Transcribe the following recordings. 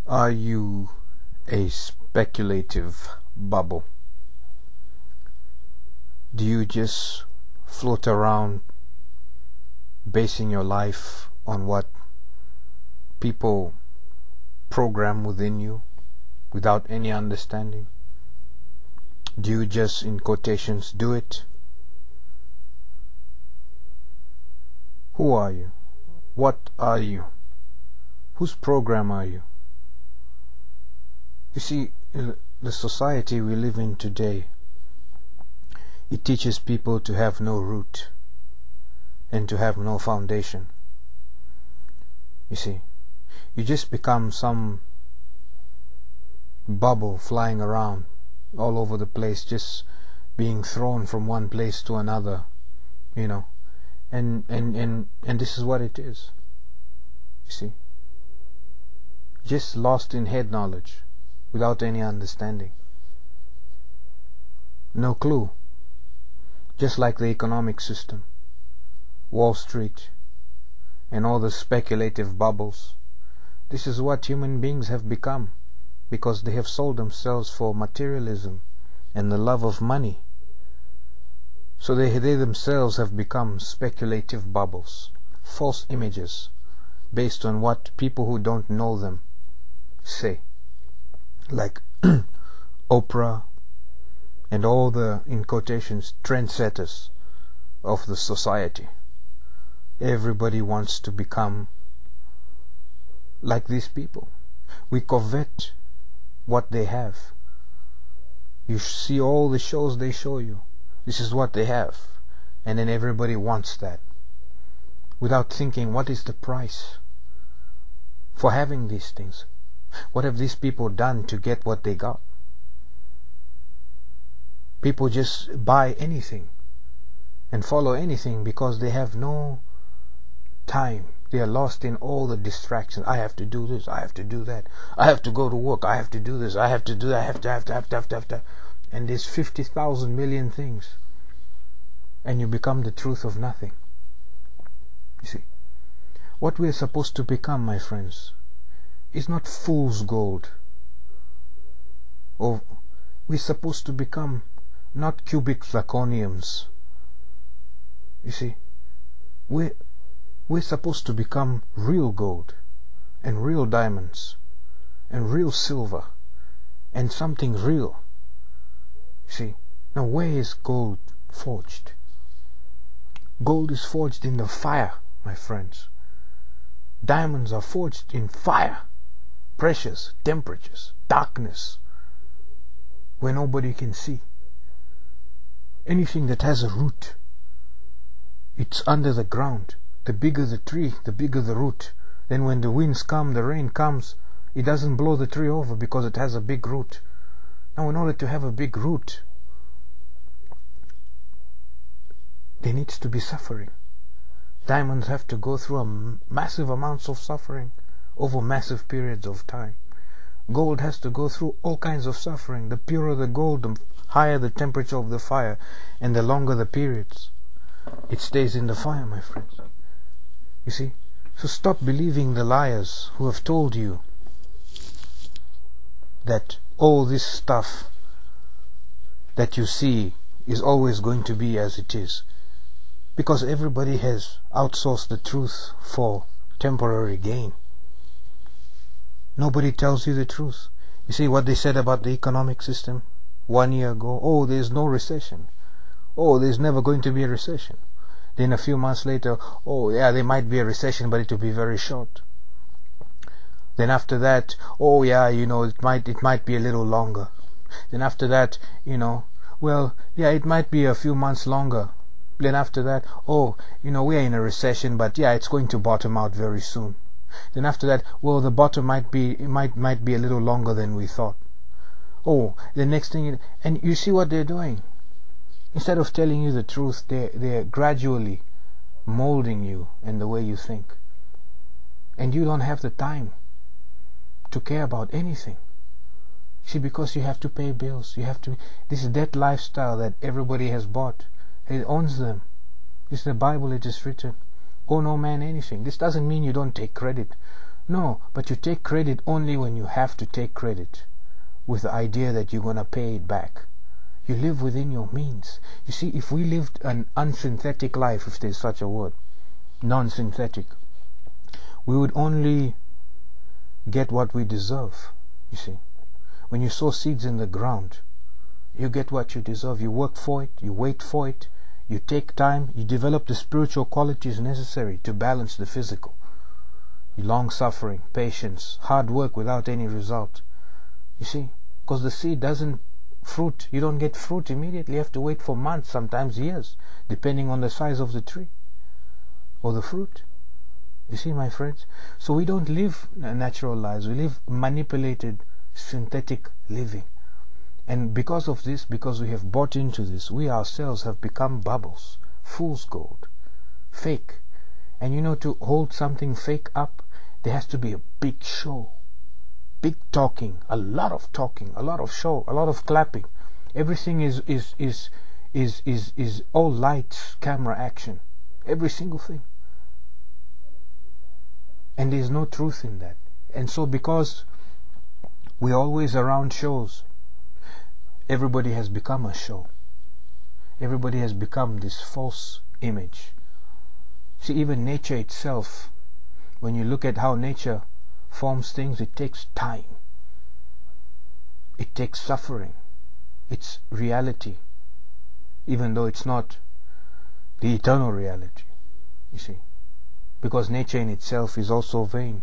Are you a speculative bubble? Do you just float around basing your life on what people program within you without any understanding? Do you just, in quotations, do it? Who are you? What are you? Whose program are you? You see, the society we live in today, it teaches people to have no root and to have no foundation. You see, you just become some bubble flying around all over the place, just being thrown from one place to another, you know, and this is what it is. You see, just lost in head knowledge without any understanding, no clue. Just like the economic system, Wall Street, and all the speculative bubbles. This is what human beings have become, because they have sold themselves for materialism and the love of money. So they themselves have become speculative bubbles, false images, based on what people who don't know them say. Like Oprah and all the, in quotations, trendsetters of the society. Everybody wants to become like these people. We covet what they have. You see all the shows they show you. This is what they have. And then everybody wants that, without thinking, what is the price for having these things? What have these people done to get what they got? People just buy anything and follow anything because they have no time. They are lost in all the distractions. I have to do this, I have to do that, I have to go to work, I have to do this, I have to do that, I have to. And there's 50,000 million things. And you become the truth of nothing. You see, what we are supposed to become, my friends, is not fool's gold. Or we're supposed to become not cubic zirconiums. You see, we're supposed to become real gold and real diamonds and real silver and something real. You see, now where is gold forged? Gold is forged in the fire, my friends. Diamonds are forged in fire, pressures, temperatures, darkness, where nobody can see. Anything that has a root, it's under the ground. The bigger the tree, the bigger the root. Then when the winds come, the rain comes, it doesn't blow the tree over because it has a big root. Now, in order to have a big root, there needs to be suffering. Diamonds have to go through massive amounts of suffering over massive periods of time. Gold has to go through all kinds of suffering. The purer the gold, the higher the temperature of the fire, and the longer the periods it stays in the fire, my friends. You see? So stop believing the liars who have told you that all this stuff that you see is always going to be as it is. Because everybody has outsourced the truth for temporary gain. Nobody tells you the truth. You see what they said about the economic system 1 year ago? Oh, there's no recession. Oh, there's never going to be a recession. Then a few months later, oh yeah, there might be a recession, but it will be very short. Then after that, oh yeah, you know, it might be a little longer. Then after that, you know, well, yeah, it might be a few months longer. Then after that, oh, you know, we are in a recession, but yeah, it's going to bottom out very soon. Then after that, well, the bottom might be a little longer than we thought. Oh, the next thing, and you see what they're doing. Instead of telling you the truth, they're gradually molding you in the way you think. And you don't have the time to care about anything. See, because you have to pay bills, you have to, this debt lifestyle that everybody has bought, it owns them. This is the Bible, it is written, owe no man anything. This doesn't mean you don't take credit. No, but you take credit only when you have to take credit, with the idea that you're going to pay it back. You live within your means. You see, if we lived an unsynthetic life, if there's such a word, non-synthetic, we would only get what we deserve. You see, when you sow seeds in the ground, you get what you deserve. You work for it, you wait for it, you take time, you develop the spiritual qualities necessary to balance the physical. Long suffering, patience, hard work without any result. You see, because the seed doesn't fruit. You don't get fruit immediately. You have to wait for months, sometimes years, depending on the size of the tree or the fruit. You see, my friends? So we don't live natural lives. We live manipulated, synthetic living. And because of this, because we have bought into this, we ourselves have become bubbles, fool's gold, fake. And you know, to hold something fake up, there has to be a big show, big talking, a lot of show, a lot of clapping. Everything is all lights, camera, action. Every single thing. And there's no truth in that. And so because we're always around shows, everybody has become a show. Everybody has become this false image. See, even nature itself, when you look at how nature forms things, it takes time. It takes suffering. It's reality, even though it's not the eternal reality, you see. Because nature in itself is also vain.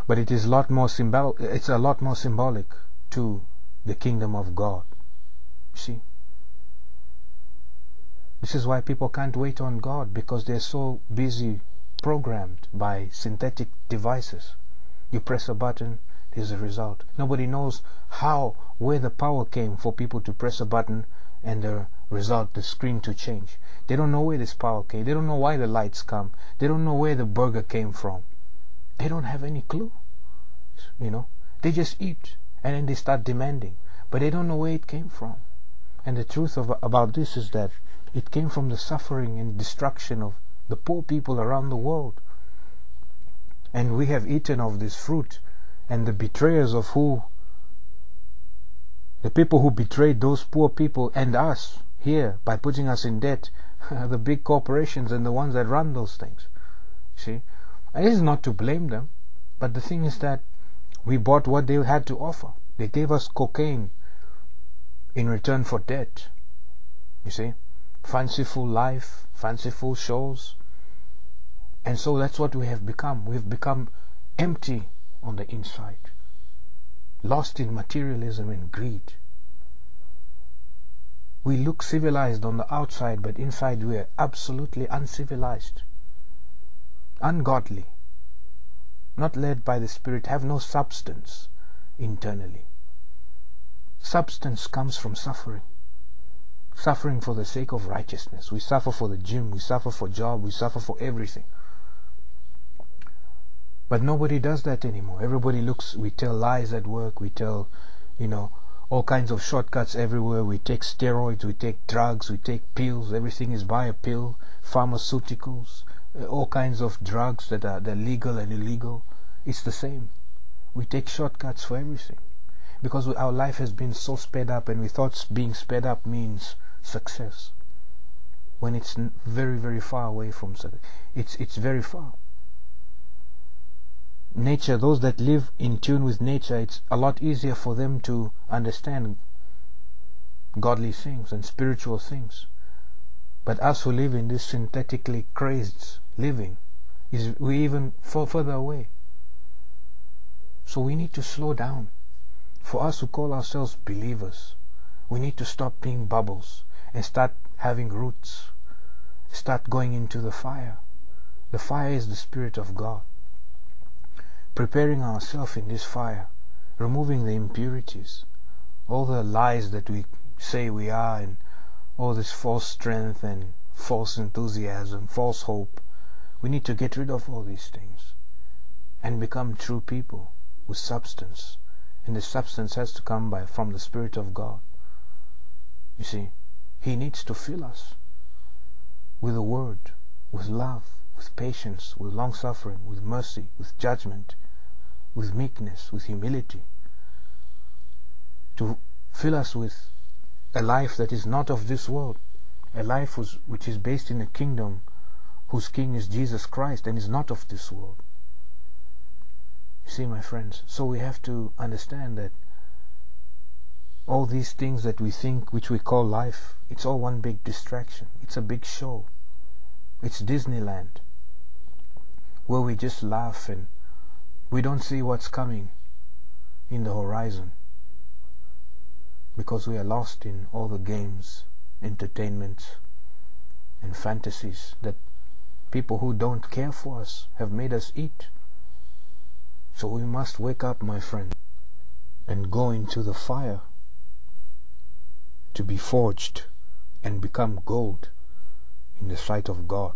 But it is a lot more symbolic to the kingdom of God. You see? This is why people can't wait on God, because they're so busy programmed by synthetic devices. You press a button, there's a result. Nobody knows where the power came for people to press a button and the result, the screen to change. They don't know where this power came. They don't know why the lights come. They don't know where the burger came from. They don't have any clue. You know, they just eat and then they start demanding, but they don't know where it came from. And the truth about this is that it came from the suffering and destruction of the poor people around the world. And we have eaten of this fruit, and the betrayers of the people who betrayed those poor people and us here by putting us in debt, the big corporations and the ones that run those things. See, it is not to blame them, but the thing is that we bought what they had to offer. They gave us cocaine in return for debt. You see, fanciful life, fanciful shows. And so that's what we have become. We've become empty on the inside, lost in materialism and greed. We look civilized on the outside, but inside we are absolutely uncivilized, ungodly, not led by the Spirit, have no substance internally. Substance comes from suffering. Suffering for the sake of righteousness. We suffer for the gym, we suffer for job, we suffer for everything. But nobody does that anymore. Everybody we tell lies at work, we tell, all kinds of shortcuts everywhere. We take steroids, we take drugs, we take pills. Everything is by a pill. Pharmaceuticals, all kinds of drugs that are legal and illegal. It's the same. We take shortcuts for everything. Because our life has been so sped up, and we thought being sped up means success. When it's very, very far away from success. It's very far. Nature, those that live in tune with nature, it's a lot easier for them to understand godly things and spiritual things. But us who live in this synthetically crazed living, we even fall further away. So we need to slow down. For us who call ourselves believers, we need to stop being bubbles and start having roots. Start going into the fire. The fire is the Spirit of God. Preparing ourselves in this fire, removing the impurities, all the lies that we say we are, and all this false strength and false enthusiasm, false hope. We need to get rid of all these things and become true people with substance. And the substance has to come from the Spirit of God. You see, He needs to fill us with the Word, with love, with patience, with long-suffering, with mercy, with judgment, with meekness, with humility, to fill us with a life that is not of this world, a life which is based in a kingdom whose king is Jesus Christ and is not of this world. You see, my friends, so we have to understand that all these things that we think, which we call life, it's all one big distraction. It's a big show. It's Disneyland, where we just laugh and we don't see what's coming in the horizon, because we are lost in all the games, entertainments, and fantasies that people who don't care for us have made us eat. So we must wake up, my friend, and go into the fire to be forged and become gold in the sight of God.